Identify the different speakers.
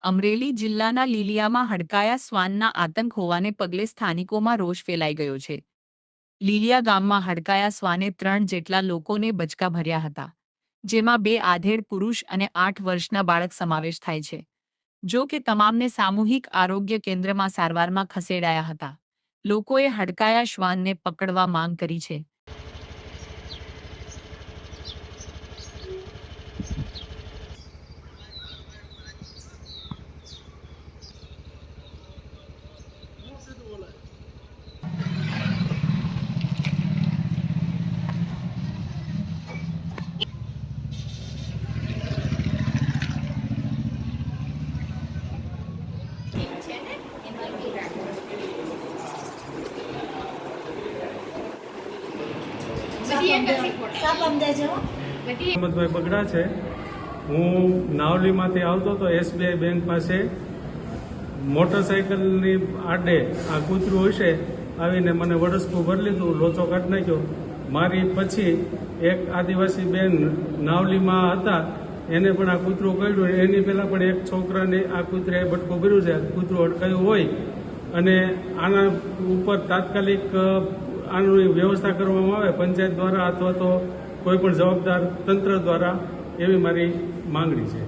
Speaker 1: અમરેલી જિલ્લાના લીલિયામાં હડકાયા શ્વાનના આતંક હોવાને પગલે સ્થાનિકોમાં રોષ ફેલાઈ ગયો છે. લીલિયા ગામમાં હડકાયા શ્વાને 3 જેટલા લોકોને બચકા ભર્યા હતા, જેમાં 2 આધેડ પુરુષ અને 8 વર્ષના બાળક સમાવેશ થાય છે. જો કે તમામને સામૂહિક આરોગ્ય કેન્દ્રમાં સારવારમાં ખસેડાયા હતા. લોકોએ હડકાયા શ્વાનને પકડવા માંગ કરી છે.
Speaker 2: મોહમ્મદભાઈ બગડા છે। હું નાવલીમાંથી આવતો તો SBI બેંક પાસે મોટરસાઇકલની આડે આ કૂતરું હશે આવીને મને વડસકું ભરી લીધું, લોચો કાઢી નાખ્યો। મારી પછી એક આદિવાસી બેન નાવલીમાં હતા, એને પણ આ કૂતરું કરડ્યું। એની પહેલાં પણ એક છોકરાને આ કૂતરાએ બટકું ભર્યું છે, કૂતરું અટકાયું હોય અને આના ઉપર તાત્કાલિક આની વ્યવસ્થા કરવામાં આવે પંચાયત દ્વારા અથવા તો કોઈ પણ જવાબદાર તંત્ર દ્વારા, એવી મારી માંગણી છે।